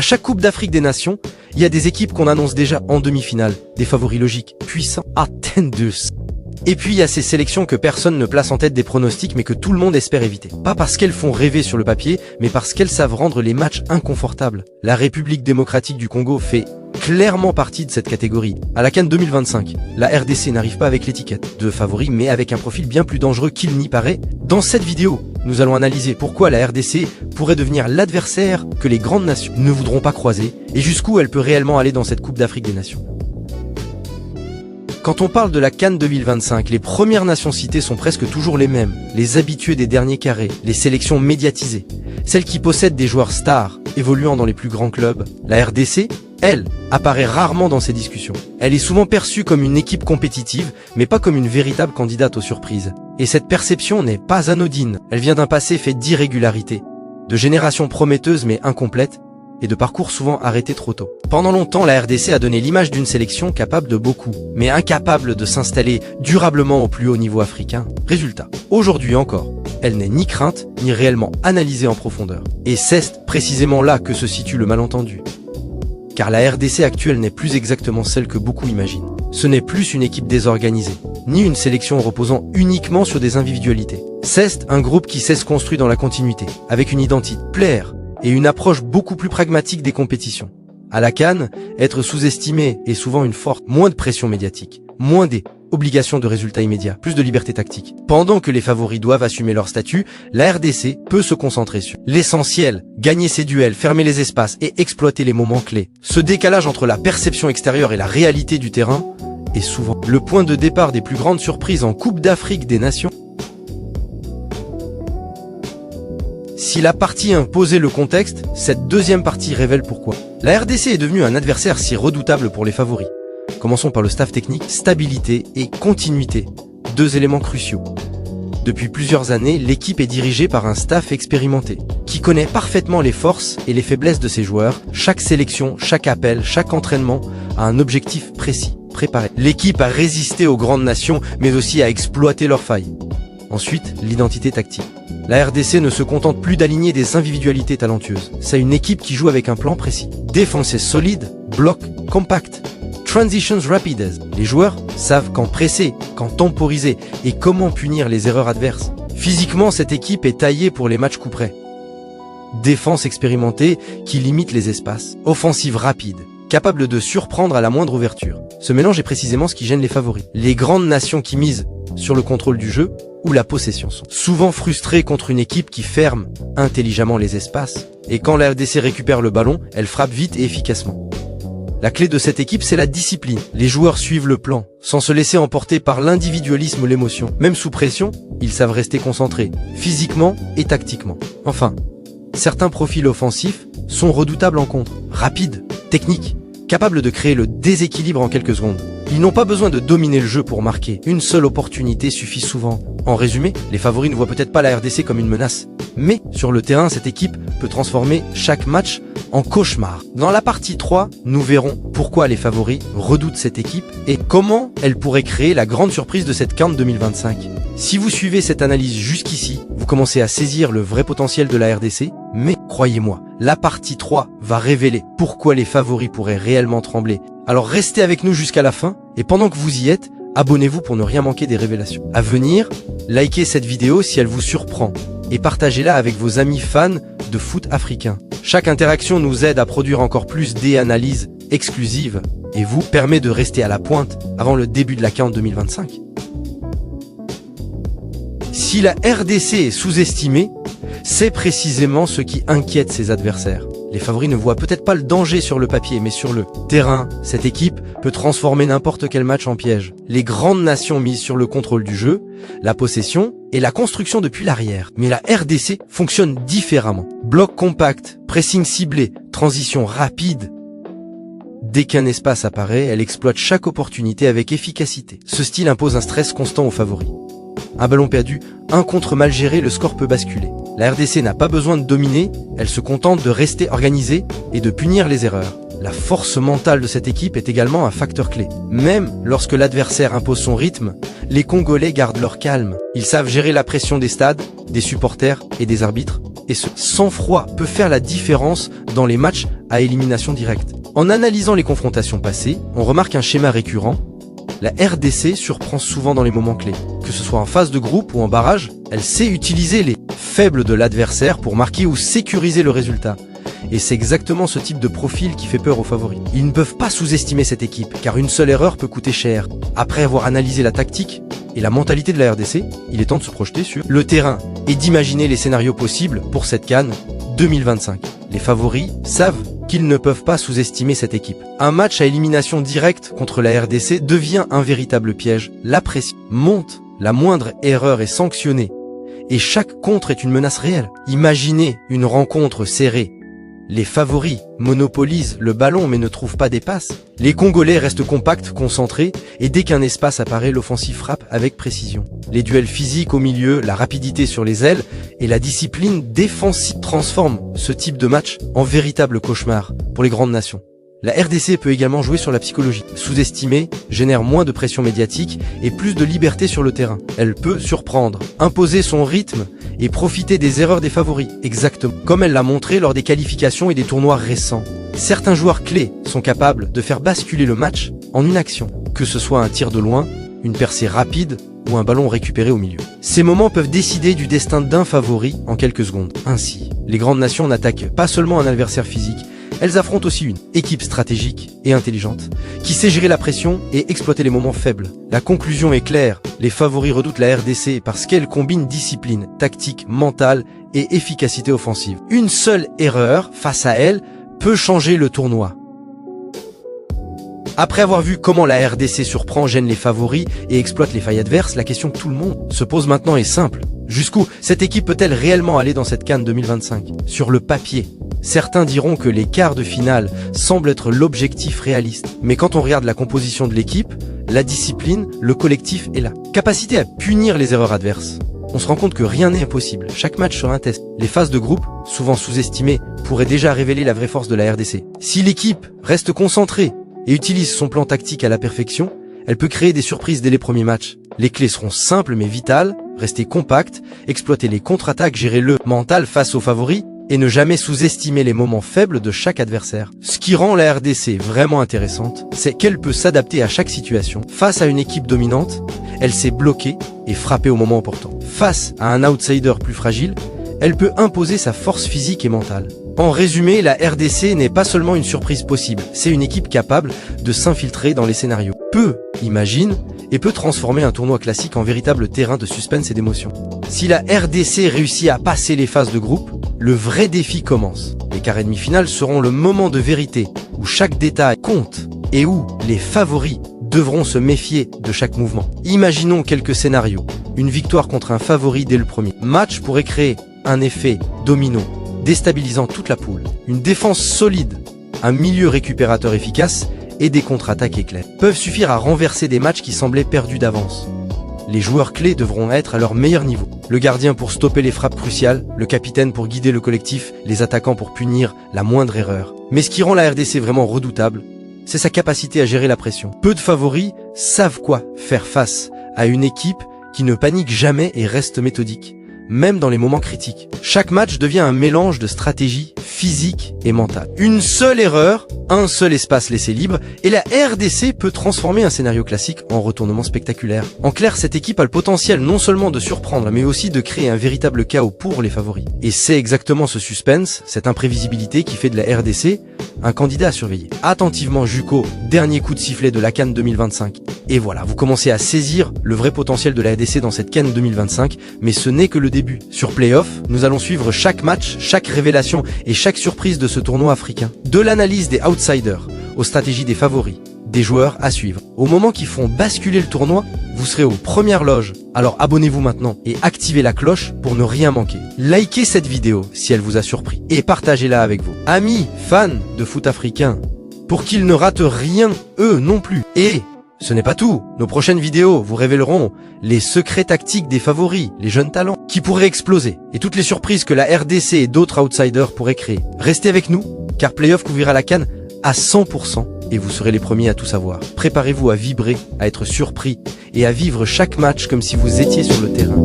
À chaque Coupe d'Afrique des Nations, il y a des équipes qu'on annonce déjà en demi-finale, des favoris logiques, puissants, attendus. Et puis il y a ces sélections que personne ne place en tête des pronostics mais que tout le monde espère éviter. Pas parce qu'elles font rêver sur le papier, mais parce qu'elles savent rendre les matchs inconfortables. La République démocratique du Congo fait clairement partie de cette catégorie. À la CAN 2025, la RDC n'arrive pas avec l'étiquette de favori, mais avec un profil bien plus dangereux qu'il n'y paraît. Dans cette vidéo, nous allons analyser pourquoi la RDC pourrait devenir l'adversaire que les grandes nations ne voudront pas croiser, et jusqu'où elle peut réellement aller dans cette Coupe d'Afrique des Nations. Quand on parle de la CAN 2025, les premières nations citées sont presque toujours les mêmes, les habitués des derniers carrés, les sélections médiatisées, celles qui possèdent des joueurs stars, évoluant dans les plus grands clubs. La RDC, elle, apparaît rarement dans ces discussions. Elle est souvent perçue comme une équipe compétitive, mais pas comme une véritable candidate aux surprises. Et cette perception n'est pas anodine, elle vient d'un passé fait d'irrégularités, de générations prometteuses mais incomplètes, et de parcours souvent arrêtés trop tôt. Pendant longtemps, la RDC a donné l'image d'une sélection capable de beaucoup, mais incapable de s'installer durablement au plus haut niveau africain. Résultat, aujourd'hui encore, elle n'est ni crainte, ni réellement analysée en profondeur. Et c'est précisément là que se situe le malentendu. Car la RDC actuelle n'est plus exactement celle que beaucoup imaginent. Ce n'est plus une équipe désorganisée, ni une sélection reposant uniquement sur des individualités. C'est un groupe qui sait se construire dans la continuité, avec une identité claire, et une approche beaucoup plus pragmatique des compétitions. À la CAN, être sous-estimé est souvent une force, moins de pression médiatique, moins des obligations de résultats immédiats, plus de liberté tactique. Pendant que les favoris doivent assumer leur statut, la RDC peut se concentrer sur l'essentiel, gagner ses duels, fermer les espaces et exploiter les moments clés. Ce décalage entre la perception extérieure et la réalité du terrain est souvent le point de départ des plus grandes surprises en Coupe d'Afrique des Nations. Si la partie 1 posait le contexte, cette deuxième partie révèle pourquoi. La RDC est devenue un adversaire si redoutable pour les favoris. Commençons par le staff technique, stabilité et continuité, deux éléments cruciaux. Depuis plusieurs années, l'équipe est dirigée par un staff expérimenté, qui connaît parfaitement les forces et les faiblesses de ses joueurs. Chaque sélection, chaque appel, chaque entraînement a un objectif précis, préparé. L'équipe a résisté aux grandes nations, mais aussi à exploiter leurs failles. Ensuite, l'identité tactique. La RDC ne se contente plus d'aligner des individualités talentueuses. C'est une équipe qui joue avec un plan précis. Défense solide, bloc compact, transitions rapides. Les joueurs savent quand presser, quand temporiser et comment punir les erreurs adverses. Physiquement, cette équipe est taillée pour les matchs coup près. Défense expérimentée qui limite les espaces. Offensive rapide, capable de surprendre à la moindre ouverture. Ce mélange est précisément ce qui gêne les favoris. Les grandes nations qui misent sur le contrôle du jeu ou la possession sont souvent frustrées contre une équipe qui ferme intelligemment les espaces. Et quand la RDC récupère le ballon, elle frappe vite et efficacement. La clé de cette équipe, c'est la discipline. Les joueurs suivent le plan, sans se laisser emporter par l'individualisme ou l'émotion. Même sous pression, ils savent rester concentrés, physiquement et tactiquement. Enfin, certains profils offensifs sont redoutables en contre. Rapides, techniques, capables de créer le déséquilibre en quelques secondes. Ils n'ont pas besoin de dominer le jeu pour marquer. Une seule opportunité suffit souvent. En résumé, les favoris ne voient peut-être pas la RDC comme une menace. Mais sur le terrain, cette équipe peut transformer chaque match en cauchemar. Dans la partie 3, nous verrons pourquoi les favoris redoutent cette équipe et comment elle pourrait créer la grande surprise de cette CAN 2025. Si vous suivez cette analyse jusqu'ici, vous commencez à saisir le vrai potentiel de la RDC, mais croyez-moi, la partie 3 va révéler pourquoi les favoris pourraient réellement trembler. Alors restez avec nous jusqu'à la fin, et pendant que vous y êtes, abonnez-vous pour ne rien manquer des révélations. À venir, likez cette vidéo si elle vous surprend, et partagez-la avec vos amis fans de foot africain. Chaque interaction nous aide à produire encore plus d'analyses exclusives, et vous permet de rester à la pointe avant le début de la CAN 2025. Si la RDC est sous-estimée, c'est précisément ce qui inquiète ses adversaires. Les favoris ne voient peut-être pas le danger sur le papier, mais sur le terrain, cette équipe peut transformer n'importe quel match en piège. Les grandes nations misent sur le contrôle du jeu, la possession et la construction depuis l'arrière. Mais la RDC fonctionne différemment. Bloc compact, pressing ciblé, transition rapide. Dès qu'un espace apparaît, elle exploite chaque opportunité avec efficacité. Ce style impose un stress constant aux favoris. Un ballon perdu, un contre mal géré, le score peut basculer. La RDC n'a pas besoin de dominer, elle se contente de rester organisée et de punir les erreurs. La force mentale de cette équipe est également un facteur clé. Même lorsque l'adversaire impose son rythme, les Congolais gardent leur calme. Ils savent gérer la pression des stades, des supporters et des arbitres. Et ce sang-froid peut faire la différence dans les matchs à élimination directe. En analysant les confrontations passées, on remarque un schéma récurrent. La RDC surprend souvent dans les moments clés. Que ce soit en phase de groupe ou en barrage, elle sait utiliser les faibles de l'adversaire pour marquer ou sécuriser le résultat. Et c'est exactement ce type de profil qui fait peur aux favoris. Ils ne peuvent pas sous-estimer cette équipe, car une seule erreur peut coûter cher. Après avoir analysé la tactique et la mentalité de la RDC, il est temps de se projeter sur le terrain et d'imaginer les scénarios possibles pour cette CAN 2025. Les favoris savent qu'ils ne peuvent pas sous-estimer cette équipe. Un match à élimination directe contre la RDC devient un véritable piège. La pression monte, la moindre erreur est sanctionnée, et chaque contre est une menace réelle. Imaginez une rencontre serrée. Les favoris monopolisent le ballon mais ne trouvent pas des passes. Les Congolais restent compacts, concentrés, et dès qu'un espace apparaît, l'offensive frappe avec précision. Les duels physiques au milieu, la rapidité sur les ailes et la discipline défensive transforment ce type de match en véritable cauchemar pour les grandes nations. La RDC peut également jouer sur la psychologie. Sous-estimée génère moins de pression médiatique et plus de liberté sur le terrain. Elle peut surprendre, imposer son rythme et profiter des erreurs des favoris, exactement comme elle l'a montré lors des qualifications et des tournois récents. Certains joueurs clés sont capables de faire basculer le match en une action, que ce soit un tir de loin, une percée rapide ou un ballon récupéré au milieu. Ces moments peuvent décider du destin d'un favori en quelques secondes. Ainsi, les grandes nations n'attaquent pas seulement un adversaire physique, elles affrontent aussi une équipe stratégique et intelligente qui sait gérer la pression et exploiter les moments faibles. La conclusion est claire, les favoris redoutent la RDC parce qu'elle combine discipline, tactique, mentale et efficacité offensive. Une seule erreur face à elle peut changer le tournoi. Après avoir vu comment la RDC surprend, gêne les favoris et exploite les failles adverses, la question que tout le monde se pose maintenant est simple. Jusqu'où cette équipe peut-elle réellement aller dans cette CAN 2025 ? Sur le papier, certains diront que les quarts de finale semblent être l'objectif réaliste. Mais quand on regarde la composition de l'équipe, la discipline, le collectif et la capacité à punir les erreurs adverses, on se rend compte que rien n'est impossible. Chaque match sera un test. Les phases de groupe, souvent sous-estimées, pourraient déjà révéler la vraie force de la RDC. Si l'équipe reste concentrée et utilise son plan tactique à la perfection, elle peut créer des surprises dès les premiers matchs. Les clés seront simples mais vitales, rester compact, exploiter les contre-attaques, gérer le mental face aux favoris et ne jamais sous-estimer les moments faibles de chaque adversaire. Ce qui rend la RDC vraiment intéressante, c'est qu'elle peut s'adapter à chaque situation. Face à une équipe dominante, elle sait bloquer et frapper au moment opportun. Face à un outsider plus fragile, elle peut imposer sa force physique et mentale. En résumé, la RDC n'est pas seulement une surprise possible, c'est une équipe capable de s'infiltrer dans les scénarios. Peu imagine et peut transformer un tournoi classique en véritable terrain de suspense et d'émotion. Si la RDC réussit à passer les phases de groupe, le vrai défi commence. Les quarts et demi-finales seront le moment de vérité, où chaque détail compte et où les favoris devront se méfier de chaque mouvement. Imaginons quelques scénarios. Une victoire contre un favori dès le premier match pourrait créer un effet domino, déstabilisant toute la poule. Une défense solide, un milieu récupérateur efficace et des contre-attaques éclairs peuvent suffire à renverser des matchs qui semblaient perdus d'avance. Les joueurs clés devront être à leur meilleur niveau. Le gardien pour stopper les frappes cruciales, le capitaine pour guider le collectif, les attaquants pour punir la moindre erreur. Mais ce qui rend la RDC vraiment redoutable, c'est sa capacité à gérer la pression. Peu de favoris savent quoi faire face à une équipe qui ne panique jamais et reste méthodique, même dans les moments critiques. Chaque match devient un mélange de stratégie physique et mentale. Une seule erreur, un seul espace laissé libre, et la RDC peut transformer un scénario classique en retournement spectaculaire. En clair, cette équipe a le potentiel non seulement de surprendre, mais aussi de créer un véritable chaos pour les favoris. Et c'est exactement ce suspense, cette imprévisibilité qui fait de la RDC un candidat à surveiller. Attentivement Juco, dernier coup de sifflet de la CAN 2025. Et voilà, vous commencez à saisir le vrai potentiel de la RDC dans cette CAN 2025, mais ce n'est que le début. Sur Playoff, nous allons suivre chaque match, chaque révélation et chaque surprise de ce tournoi africain. De l'analyse des outsiders aux stratégies des favoris, des joueurs à suivre. Au moment qui font basculer le tournoi, vous serez aux premières loges. Alors abonnez-vous maintenant et activez la cloche pour ne rien manquer. Likez cette vidéo si elle vous a surpris et partagez-la avec vos amis fans de foot africain pour qu'ils ne ratent rien, eux non plus. Et ce n'est pas tout, nos prochaines vidéos vous révéleront les secrets tactiques des favoris, les jeunes talents, qui pourraient exploser, et toutes les surprises que la RDC et d'autres outsiders pourraient créer. Restez avec nous, car Playoff couvrira la CAN à 100%, et vous serez les premiers à tout savoir. Préparez-vous à vibrer, à être surpris, et à vivre chaque match comme si vous étiez sur le terrain.